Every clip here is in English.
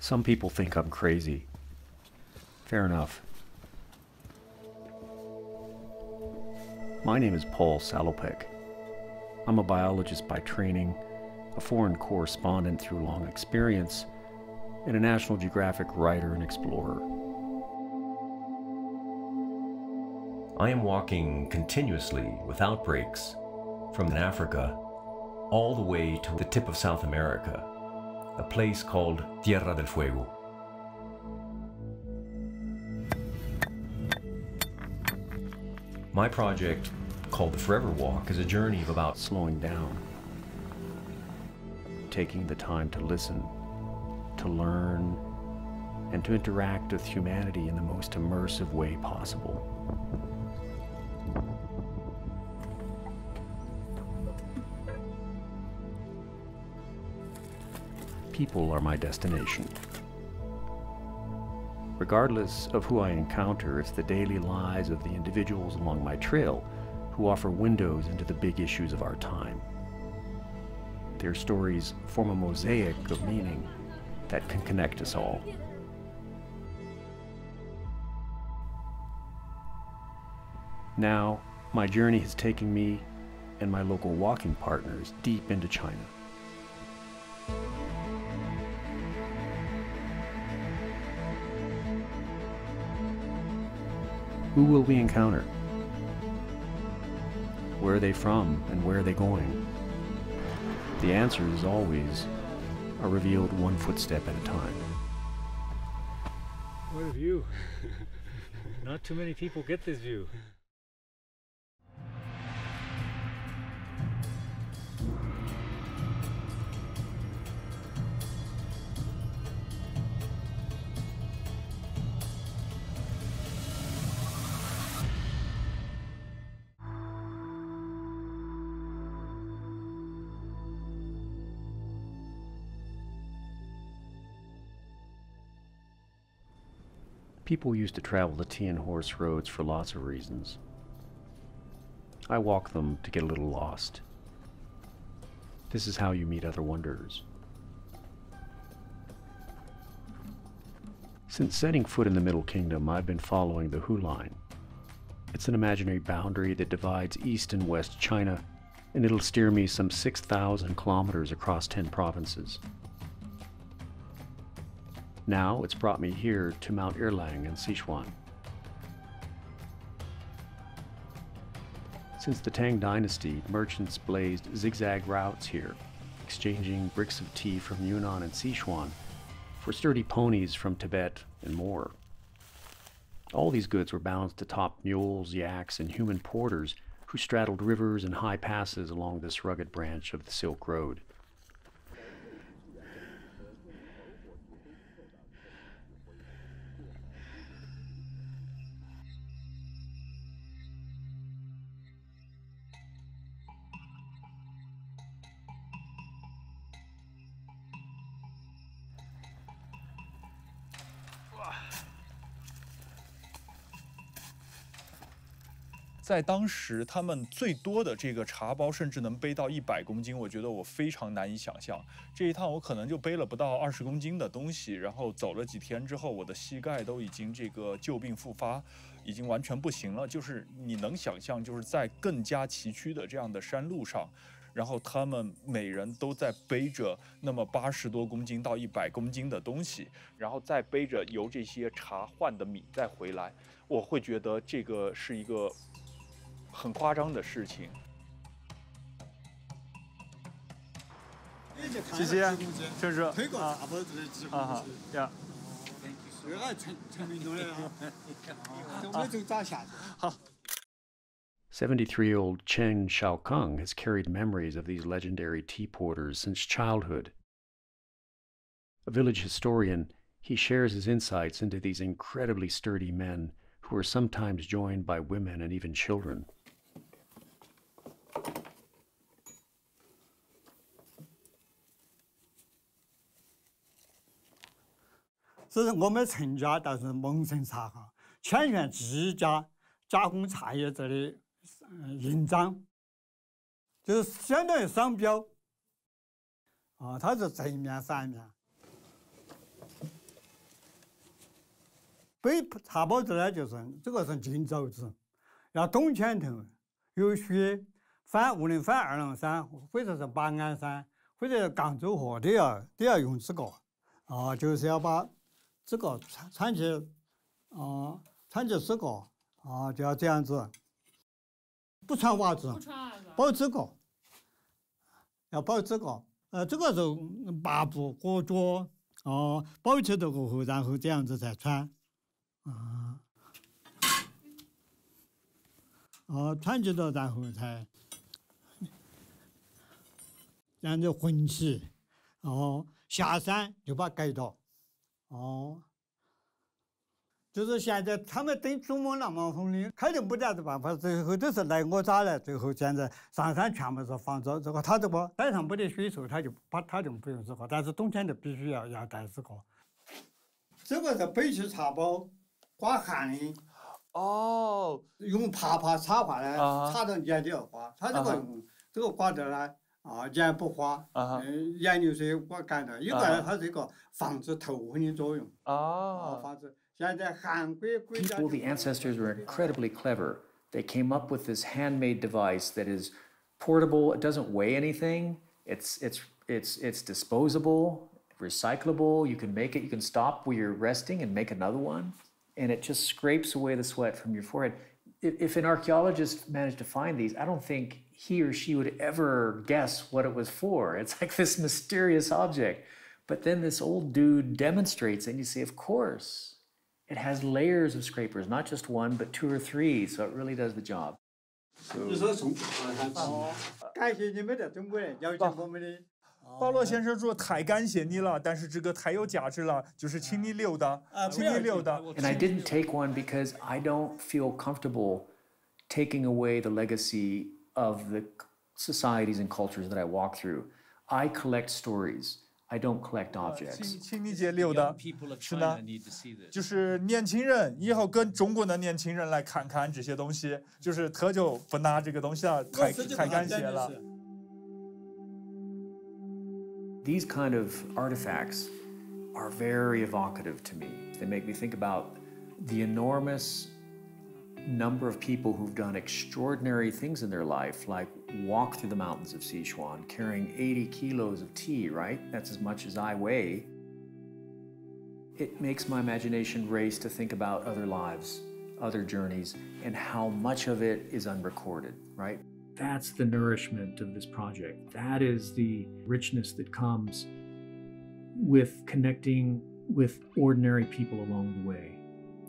Some people think I'm crazy. Fair enough. My name is Paul Salopek. I'm a biologist by training, a foreign correspondent through long experience, and a National Geographic writer and explorer. I am walking continuously without breaks from Africa all the way to the tip of South America, a place called Tierra del Fuego. My project, called The Forever Walk, is a journey of about slowing down, taking the time to listen, to learn, and to interact with humanity in the most immersive way possible. People are my destination. Regardless of who I encounter, it's the daily lives of the individuals along my trail who offer windows into the big issues of our time. Their stories form a mosaic of meaning that can connect us all. Now, my journey has taken me and my local walking partners deep into China. Who will we encounter? Where are they from and where are they going? The answers always are revealed one footstep at a time. What a view. Not too many people get this view. People used to travel the tea and horse roads for lots of reasons. I walk them to get a little lost. This is how you meet other wanderers. Since setting foot in the Middle Kingdom, I've been following the Hu Line. It's an imaginary boundary that divides East and West China, and it'll steer me some 6,000 kilometers across 10 provinces. Now it's brought me here to Mount Erlang in Sichuan. Since the Tang Dynasty, merchants blazed zigzag routes here, exchanging bricks of tea from Yunnan and Sichuan for sturdy ponies from Tibet and more. All these goods were balanced atop mules, yaks, and human porters who straddled rivers and high passes along this rugged branch of the Silk Road. 在当时，他们最多的这个茶包甚至能背到100公斤，我觉得我非常难以想象。这一趟我可能就背了不到20公斤的东西，然后走了几天之后，我的膝盖都已经这个旧病复发，已经完全不行了。就是你能想象，就是在更加崎岖的这样的山路上，然后他们每人都在背着那么80多公斤到100公斤的东西，然后再背着由这些茶换的米再回来，我会觉得这个是一个 很夸张的事情。谢谢，这是呀。好。 73-year-old Chen Shaokeng has carried memories of these legendary tea porters since childhood. A village historian, he shares his insights into these incredibly sturdy men who are sometimes joined by women and even children. 这是我们陈家倒是蒙城茶行，全权自家加工茶叶这里印章，就是相当于商标。啊，它是正面反面。背茶包子呢，就是这个是金肘子，要冬前头有雪，无论翻二郎山或者是八鞍山或者广州河都要用这个就是要把这个穿起这个就要这样子，不穿袜子，包这个，要包这个，这个是八步裹脚，包起这个后，然后这样子再穿，穿起了然后才这样子混起，下山就把盖到，就是现在他们对珠穆朗玛峰的肯定不这样子办法，最后都是来我这来，最后现在上山全部是放着这个，他这个带上不得水手，他就不用这个，但是冬天就必须要带这个。这个是背起茶包刮汗的，用爬插花呢，插到眼里要刮，他这个用这个刮的呢。盐不花，盐流水刮干的，一个呢，它是一个防止头昏的作用。防止现在韩国国家。People, the ancestors were incredibly clever. They came up with this handmade device that is portable. It doesn't weigh anything. It's disposable, recyclable. You can make it. You can stop where you're resting and make another one, and it just scrapes away the sweat from your forehead. If an archaeologist managed to find these, I don't think he or she would ever guess what it was for. It's like this mysterious object. But then this old dude demonstrates it, and you say, of course, it has layers of scrapers, not just one, but 2 or 3, so it really does the job. 感谢你们的中国人邀请我们的。鲍洛先生说太感谢你了，但是这个太有价值了，就是请你留的，请你留的。And I didn't take one because I don't feel comfortable taking away the legacy of the societies and cultures that I walk through. I collect stories. I don't collect objects. 请你姐留的，是呢，就是年轻人以后跟中国的年轻人来看看这些东西，就是他就不拿这个东西了，太感谢了。These kind of artifacts are very evocative to me. They make me think about the enormous number of people who've done extraordinary things in their life, like walk through the mountains of Sichuan, carrying 80 kilos of tea, right? That's as much as I weigh. It makes my imagination race to think about other lives, other journeys, and how much of it is unrecorded, right? That's the nourishment of this project. That is the richness that comes with connecting with ordinary people along the way.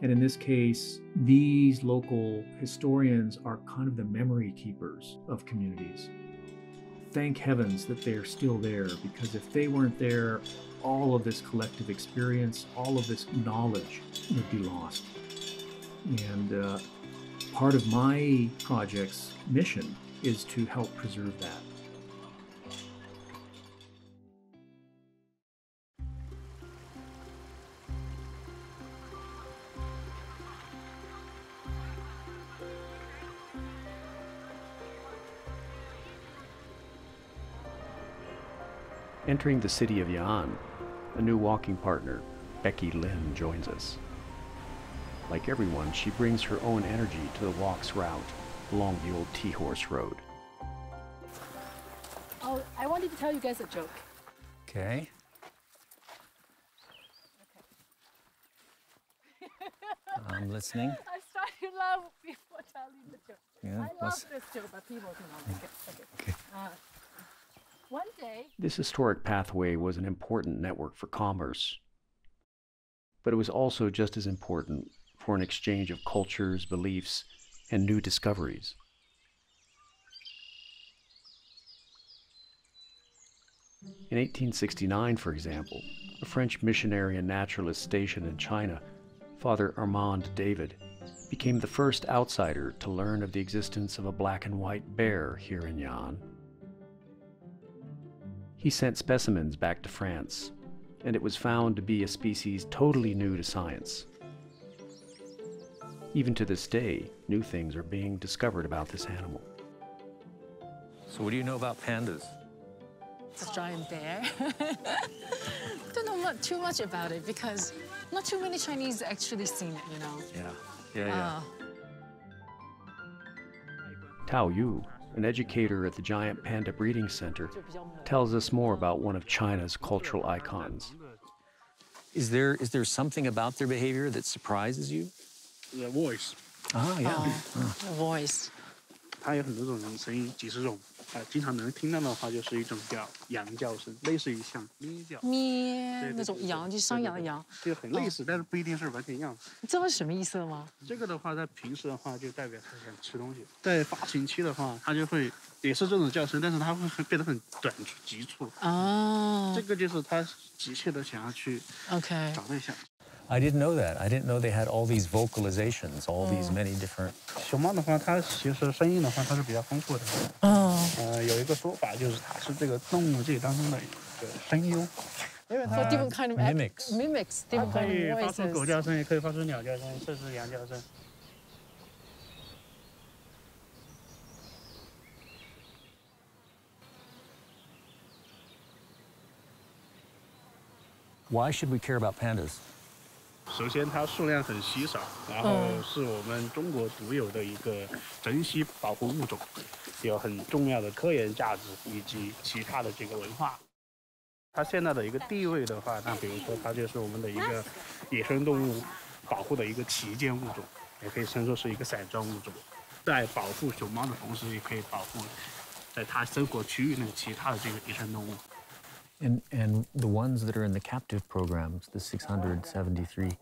And in this case, these local historians are kind of the memory keepers of communities. Thank heavens that they're still there, because if they weren't there, all of this collective experience, all of this knowledge would be lost. And part of my project's mission is to help preserve that. Entering the city of Yan, a new walking partner, Becky Lin, joins us. Like everyone, she brings her own energy to the walk's route along the old T-Horse Road. Oh, I wanted to tell you guys a joke. Okay. I'm listening. I started to laugh before telling the joke. Yeah, I love this joke, but people do not like it. Okay. One day... This historic pathway was an important network for commerce, but it was also just as important for an exchange of cultures, beliefs, and new discoveries. In 1869, for example, a French missionary and naturalist stationed in China, Father Armand David, became the first outsider to learn of the existence of a black and white bear here in Yan. He sent specimens back to France, and it was found to be a species totally new to science. Even to this day, new things are being discovered about this animal. So what do you know about pandas? It's a giant bear. Don't know too much about it because Not too many Chinese actually seen it, you know. Yeah. Tao Yu, an educator at the Giant Panda Breeding Center, tells us more about one of China's cultural icons. Is there something about their behavior that surprises you? The voice. Ah, yeah. The voice. 它有很多种声音，几十种，经常能听到的话，就是一种叫羊叫声，类似于像咩叫。咩那种羊，就山羊的羊，就很类似，但是不一定是完全一样。你知道是什么意思吗？这个的话，在平时的话，就代表它想吃东西；在发情期的话，它就会也是这种叫声，但是它会变得很短急促。哦，这个就是它急切的想要去 OK 找对象。 I didn't know that. I didn't know they had all these vocalizations, all these many different. 熊猫的话，它其实声音的话，它是比较丰富的。有一个说法就是它是这个动物界当中的一个声优，因为它 For different kind of Mimics. different 可 kind 以 of 发出狗 voices. 叫声，也可以发出鸟叫声，甚至羊叫声。 Why should we care about pandas? 首先，它数量很稀少，然后是我们中国独有的一个珍稀保护物种，有很重要的科研价值以及其他的这个文化。它现在的一个地位的话，那比如说它就是我们的一个野生动物保护的一个旗舰物种，也可以称作是一个散装物种。在保护熊猫的同时，也可以保护在它生活区域内其他的这个野生动物。 And the ones that are in the captive programs, the 673,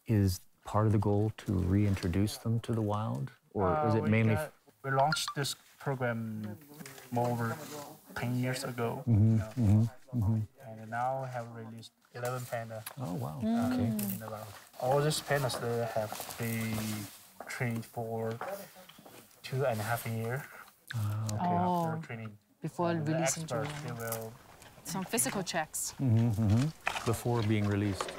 is part of the goal to reintroduce them to the wild, or is it mainly? We launched this program more over 10 years ago, Mm-hmm, and now we have released 11 panda. Oh wow. Okay. In the wild. All these pandas they have been trained for 2.5 years. Oh, After training, before the releasing to experts they will. some physical checks. Before being released.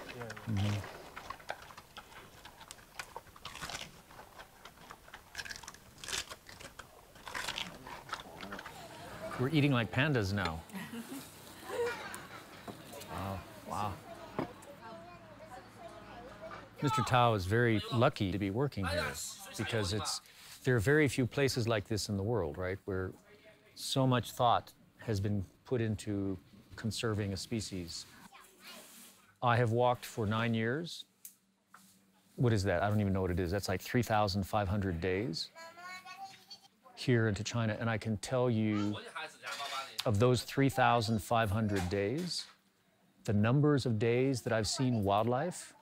We're eating like pandas now. Wow. Mr. Tao is very lucky to be working here because there are very few places like this in the world, right? Where so much thought has been put into conserving a species. I have walked for 9 years. What is that? I don't even know what it is. That's like 3,500 days here into China. And I can tell you, of those 3,500 days, the numbers of days that I've seen wildlife,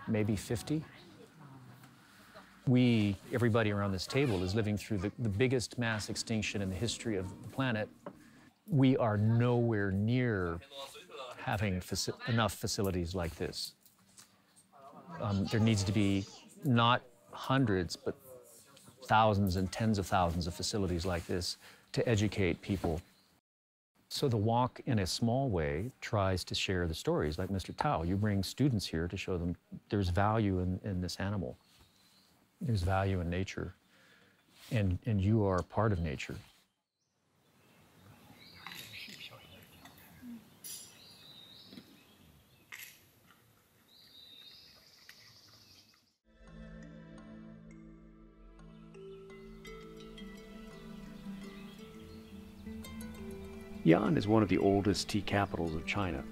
maybe 50. Everybody around this table is living through the biggest mass extinction in the history of the planet. We are nowhere near having enough facilities like this. There needs to be not hundreds, but thousands and tens of thousands of facilities like this to educate people. So the walk, in a small way, tries to share the stories, like Mr. Tao. You bring students here to show them there's value in this animal. There's value in nature, and you are part of nature. Yan is one of the oldest tea capitals of China.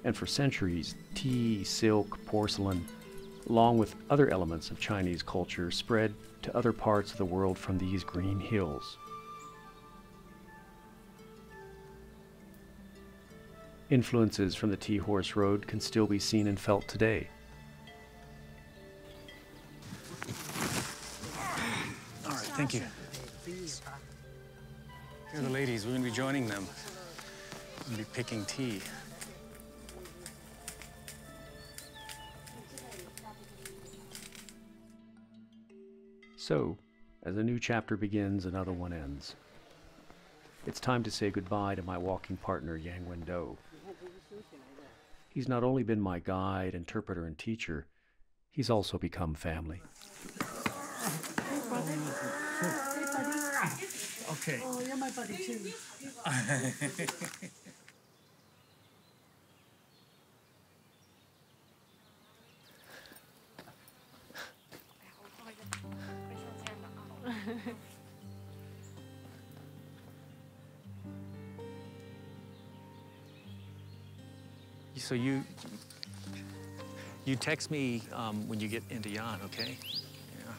And for centuries, tea, silk, porcelain, along with other elements of Chinese culture, spread to other parts of the world from these green hills. Influences from the Tea Horse Road can still be seen and felt today. All right, thank you. Here are the ladies. We're going to be joining them. We're going to be picking tea. So, as a new chapter begins, another one ends. It's time to say goodbye to my walking partner, Yang Wendo. He's not only been my guide, interpreter, and teacher, he's also become family. Okay. Oh, you're my buddy too. So you text me when you get into Yan, okay? Yeah.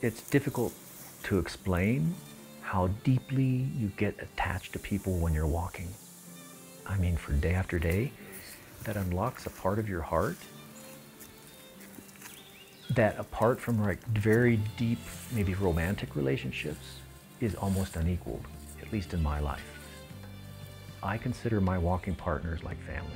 It's difficult to explain how deeply you get attached to people when you're walking. I mean, for day after day, that unlocks a part of your heart that, apart from like very deep, maybe romantic relationships, is almost unequaled, at least in my life. I consider my walking partners like family.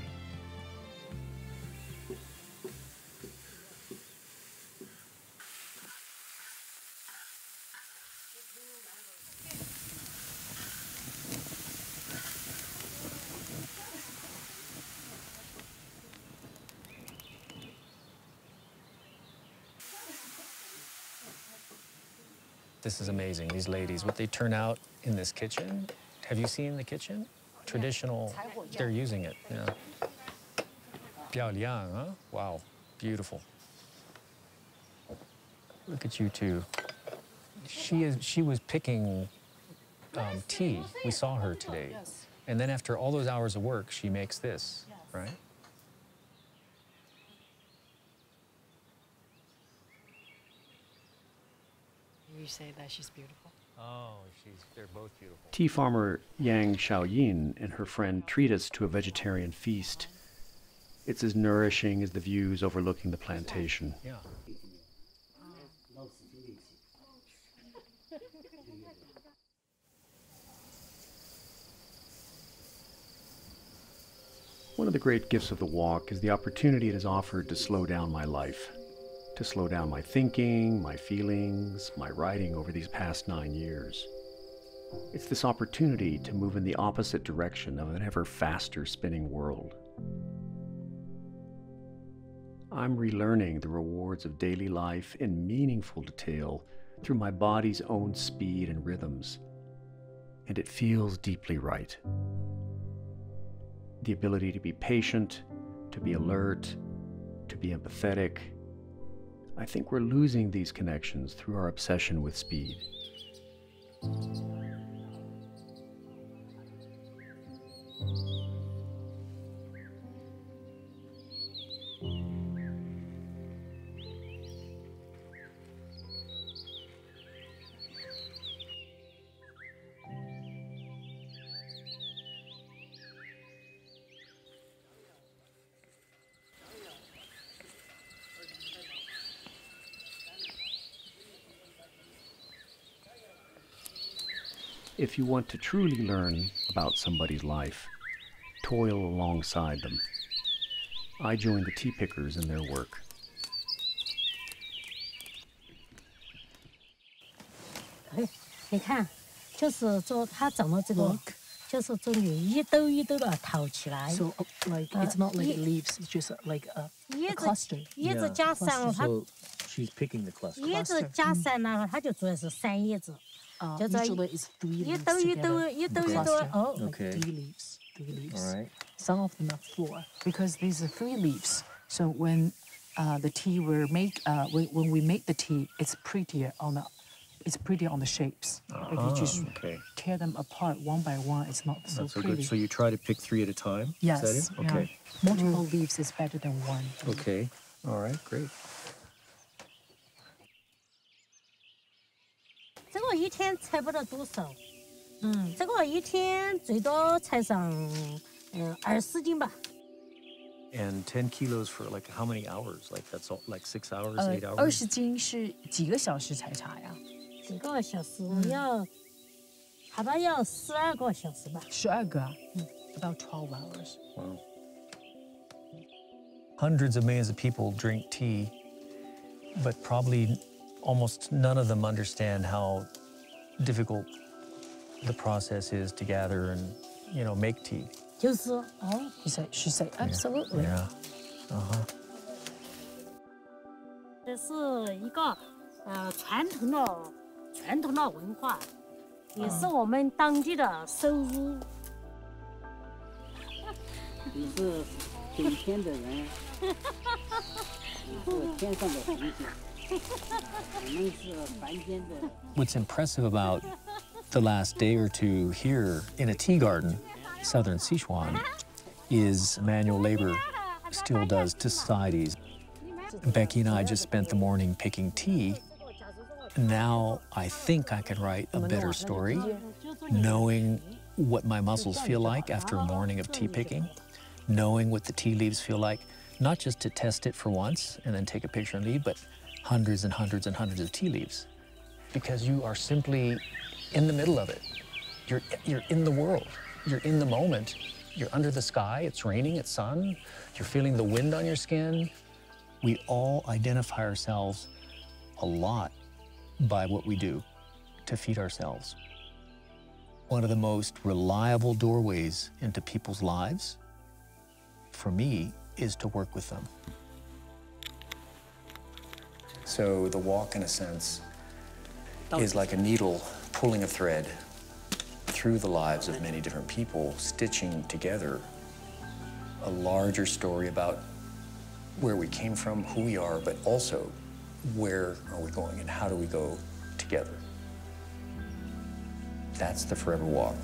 This is amazing, these ladies, what they turn out in this kitchen. Have you seen the kitchen? Traditional, they're using it, yeah. 漂亮, huh? Wow, beautiful. Look at you two. She was picking tea. We saw her today. Yes. And then after all those hours of work, she makes this, right? You say that she's beautiful? Oh, they're both beautiful. Tea farmer Yang Xiaoyin and her friend treat us to a vegetarian feast. It's as nourishing as the views overlooking the plantation. Yeah. One of the great gifts of the walk is the opportunity it has offered to slow down my life, to slow down my thinking, my feelings, my writing over these past 9 years. It's this opportunity to move in the opposite direction of an ever faster spinning world. I'm relearning the rewards of daily life in meaningful detail through my body's own speed and rhythms, and it feels deeply right. The ability to be patient, to be alert, to be empathetic. I think we're losing these connections through our obsession with speed. If you want to truly learn about somebody's life, toil alongside them. I join the tea pickers in their work. 你看，就是做它怎么这个，就是这里一兜一兜的套起来。 So like it's not like leaves, it's just like a cluster. 叶子加上它， So she's picking the cluster. 叶子加上呢，它就主要是三叶子，就这 Usually it's 3 leaves 一兜一兜 together. 一兜一兜 Cluster. 哦。 Okay. 3 leaves, 3 leaves. All right. Some of them are 4 because these are 3 leaves. So when the tea were made, when we make the tea, it's prettier on the shapes. If you just tear them apart one by one, it's not so Not so pretty. good. So you try to pick 3 at a time? Yes. Is that it? Okay. Yeah. Multiple leaves is better than one. Okay. All right, great. 这个一天采不到多少，这个一天最多采上20斤吧。 And 10 kilos for like how many hours? Like that's all, like 6 hours, 8 hours? 20斤是几个小时采茶呀？几个小时要，好吧，要12个小时吧。12个啊，about 12 hours. Wow. Hundreds of millions of people drink tea, but probably almost none of them understand how difficult the process is to gather and, make tea. 就是哦， She said, absolutely. Yeah. Uh-huh. 这是一个传统的文化，也是我们当地的收入。你是北天的人，你是天上的星星，我们是凡间的。What's impressive about the last day or two here in a tea garden, southern Sichuan, is manual labor still does to societies. Becky and I just spent the morning picking tea. Now I think I can write a better story, knowing what my muscles feel like after a morning of tea picking, knowing what the tea leaves feel like, not just to test it for once and then take a picture and leave, but hundreds and hundreds and hundreds of tea leaves. Because you are simply in the middle of it. You're in the world. You're in the moment. You're under the sky, it's raining, it's sun, you're feeling the wind on your skin. We all identify ourselves a lot by what we do to feed ourselves. One of the most reliable doorways into people's lives, for me, is to work with them. So the walk, in a sense, is like a needle pulling a thread through the lives of many different people, stitching together a larger story about where we came from, who we are, but also where are we going and how do we go together. That's the Forever Walk.